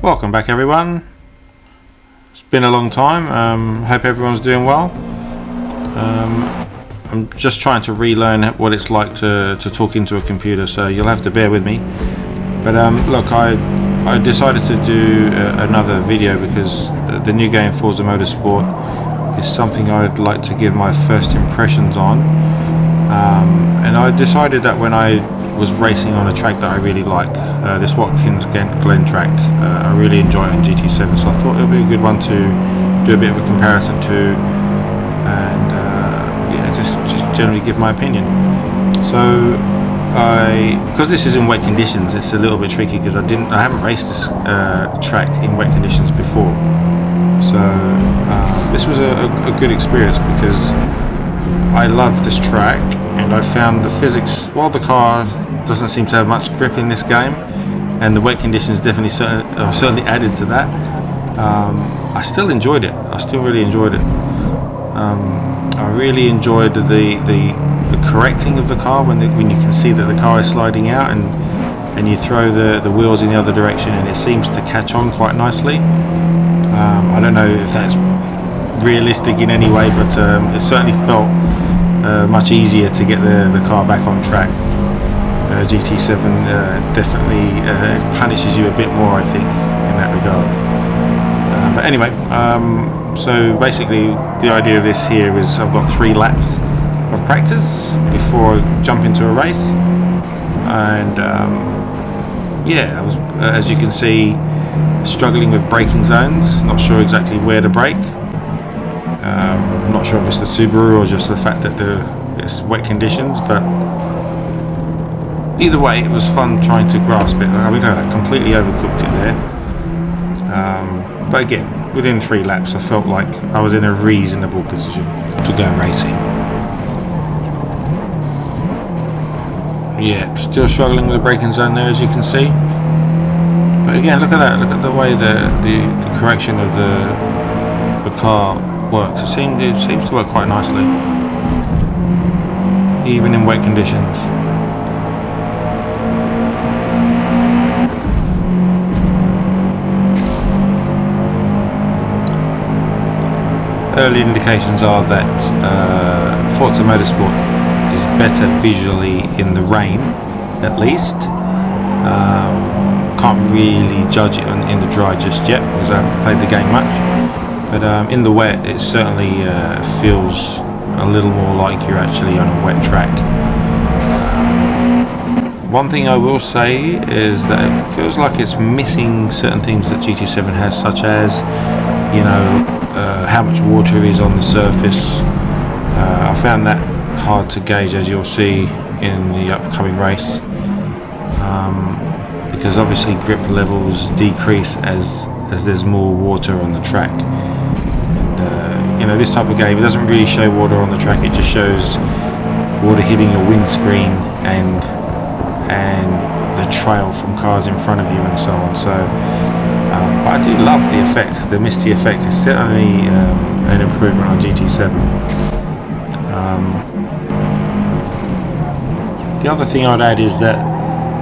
Welcome back, everyone. It's been a long time. Hope everyone's doing well. I'm just trying to relearn what it's like to talk into a computer, so you'll have to bear with me. But look, I decided to do another video because the new game Forza Motorsport is something I'd like to give my first impressions on. And I decided that when I was racing on a track that I really like, this Watkins Glen track, I really enjoy it on GT7, so I thought it would be a good one to do a bit of a comparison to, and yeah, just generally give my opinion. So because this is in wet conditions, it's a little bit tricky because I haven't raced this track in wet conditions before, so this was a good experience because I love this track, and I found the physics, while the car doesn't seem to have much grip in this game, and the wet conditions definitely certainly added to that, I still enjoyed it. I still really enjoyed it. I really enjoyed the correcting of the car when you can see that the car is sliding out, and you throw the wheels in the other direction and it seems to catch on quite nicely. I don't know if that's realistic in any way, but it certainly felt much easier to get the car back on track. GT7 definitely punishes you a bit more, I think, in that regard. But anyway, so basically the idea of this here is I've got 3 laps of practice before I jump into a race, and yeah, I was, as you can see, struggling with braking zones, not sure exactly where to brake. I'm not sure if it's the Subaru or just the fact that it's wet conditions, but either way it was fun trying to grasp it. I mean, I completely overcooked it there, but again, within 3 laps I felt like I was in a reasonable position to go racing. Yeah, still struggling with the braking zone there, as you can see, but again, look at that, look at the way the correction of the car works. It seems to work quite nicely, even in wet conditions. Early indications are that Forza Motorsport is better visually in the rain, at least. Can't really judge it in the dry just yet because I haven't played the game much. But in the wet, it certainly feels a little more like you're actually on a wet track. One thing I will say is that it feels like it's missing certain things that GT7 has, such as, you know, how much water is on the surface. I found that hard to gauge, as you'll see in the upcoming race, because obviously grip levels decrease as there's more water on the track. You know, this type of game, it doesn't really show water on the track, it just shows water hitting your windscreen and the trail from cars in front of you and so on. So, but I do love the effect, the misty effect. It's certainly an improvement on GT7. The other thing I'd add is that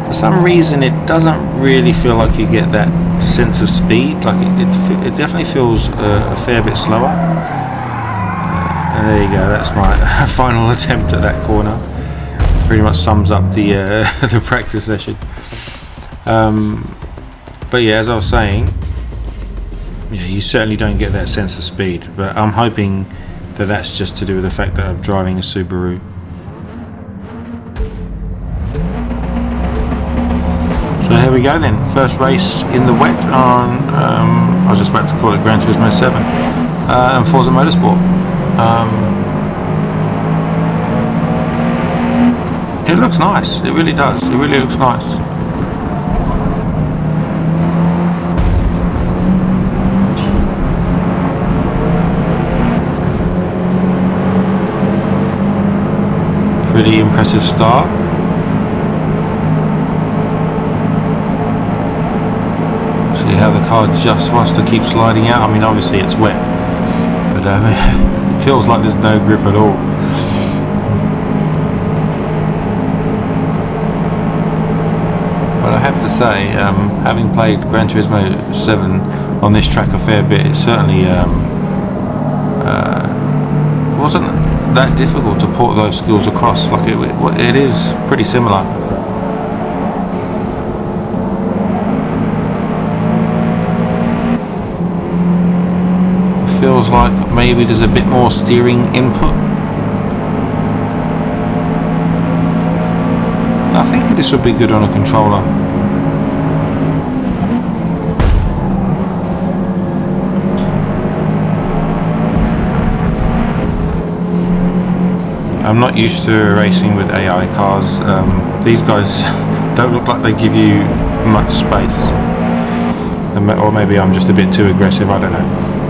for some reason it doesn't really feel like you get that sense of speed. Like it definitely feels a fair bit slower. And there you go, that's my final attempt at that corner. Pretty much sums up the practice session. But yeah, as I was saying, yeah, you certainly don't get that sense of speed, but I'm hoping that that's just to do with the fact that I'm driving a Subaru. So here we go then, first race in the wet on, I was just about to call it Gran Turismo 7, and Forza Motorsport. It looks nice, it really does, it really looks nice. Pretty impressive start. See how the car just wants to keep sliding out. I mean, obviously it's wet, but it feels like there's no grip at all. have to say, having played Gran Turismo 7 on this track a fair bit, it certainly wasn't that difficult to port those skills across. Like it is pretty similar. It feels like maybe there's a bit more steering input. I think this would be good on a controller. I'm not used to racing with AI cars. These guys don't look like they give you much space. Or maybe I'm just a bit too aggressive, I don't know.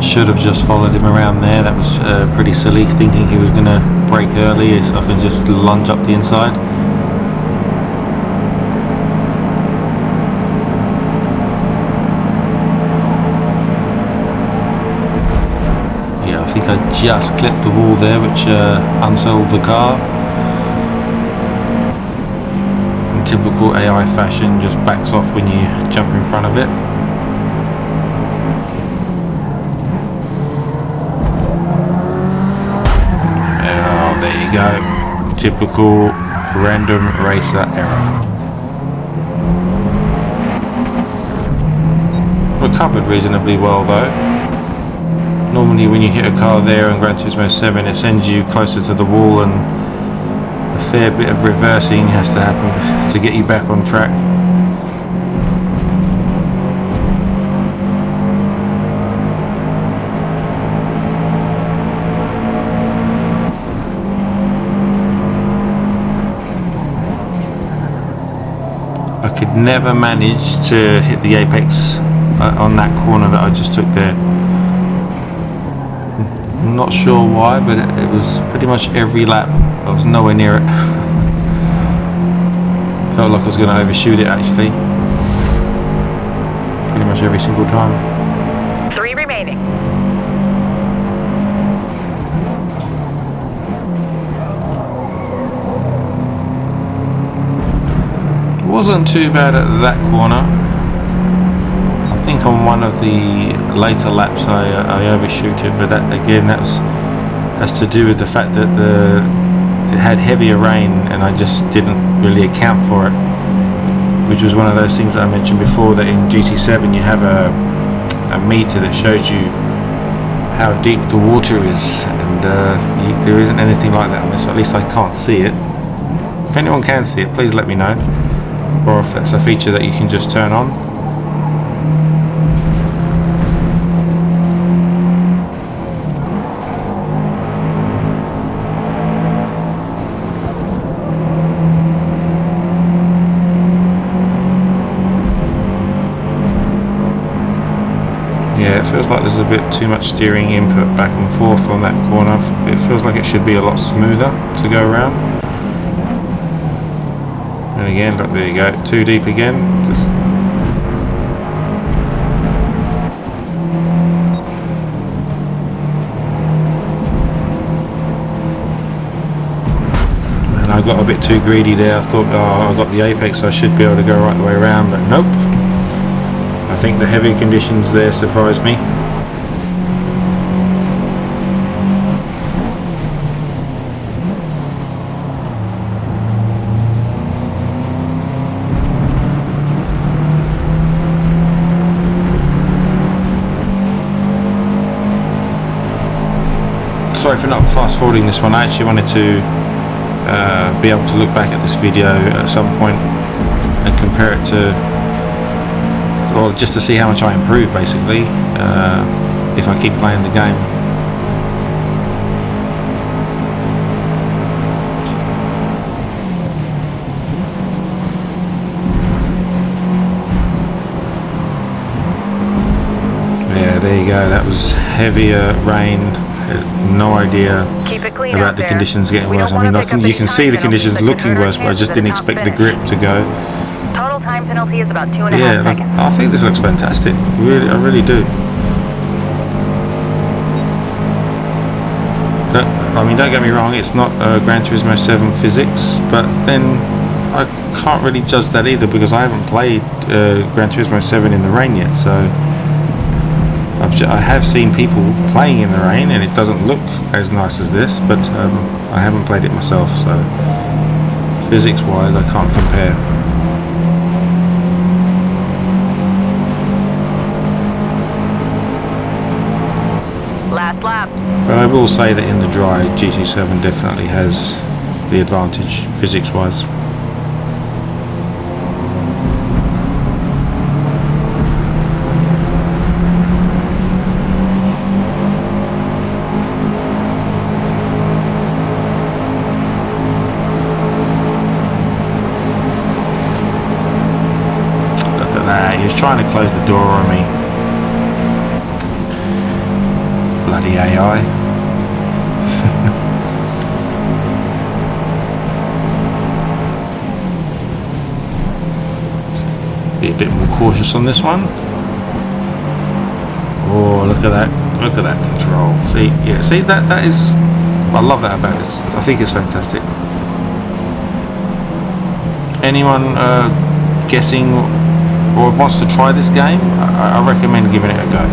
Should have just followed him around there. That was pretty silly, thinking he was going to brake early so I can just lunge up the inside. Yeah, I think I just clipped the wall there, which unsettled the car. In typical AI fashion, just backs off when you jump in front of it. Go. Typical random racer error. Recovered reasonably well though. Normally when you hit a car there in Gran Turismo 7 it sends you closer to the wall and a fair bit of reversing has to happen to get you back on track. I could never manage to hit the apex on that corner that I just took there. I'm not sure why, but it was pretty much every lap. I was nowhere near it. Felt like I was going to overshoot it actually. Pretty much every single time. 3 remaining. Wasn't too bad at that corner. I think on one of the later laps I overshoot it, but that again that's to do with the fact that it had heavier rain and I just didn't really account for it, which was one of those things that I mentioned before, that in GT7 you have a meter that shows you how deep the water is, and there isn't anything like that on this, or at least I can't see it. If anyone can see it, please let me know. Or if that's a feature that you can just turn on. Yeah, it feels like there's a bit too much steering input back and forth on that corner. It feels like it should be a lot smoother to go around. And again, look, there you go, too deep again. Just and I got a bit too greedy there. I thought, oh, I got the apex, so I should be able to go right the way around, but nope. I think the heavy conditions there surprised me. Sorry for not fast forwarding this one. I actually wanted to be able to look back at this video at some point and compare it to, well, just to see how much I improve basically if I keep playing the game. Yeah, there you go. That was heavier rain. No idea about the conditions getting worse. I mean, you can see the conditions looking worse, but I just didn't expect the grip to go penalty is about 2.5 Yeah, seconds. I think this looks fantastic. I really do. I mean, don't get me wrong, it's not Gran Turismo 7 physics, but then I can't really judge that either because I haven't played Gran Turismo 7 in the rain yet. So I have seen people playing in the rain, and it doesn't look as nice as this, but I haven't played it myself, so physics-wise, I can't compare. Last lap. But I will say that in the dry, GT7 definitely has the advantage physics-wise. Look at that, he was trying to close the door on me. Bloody AI. Be a bit more cautious on this one. Oh, look at that! Look at that control. See, yeah, see that is. I love that about this. I think it's fantastic. Anyone guessing or wants to try this game? I recommend giving it a go.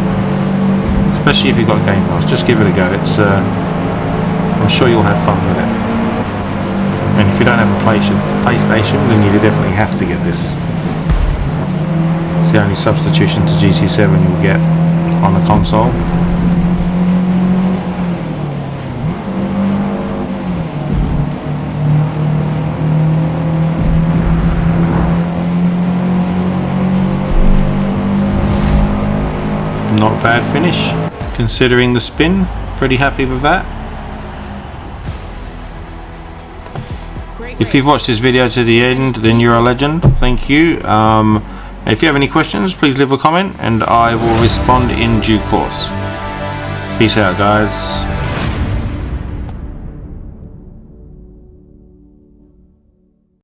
Especially if you've got Game Pass, just give it a go. It's I'm sure you'll have fun with it. And if you don't have a PlayStation, then you definitely have to get this. It's the only substitution to GT7 you'll get on the console. Not a bad finish. Considering the spin, pretty happy with that. If you've watched this video to the end, then you're a legend. Thank you. If you have any questions, please leave a comment and I will respond in due course. Peace out, guys.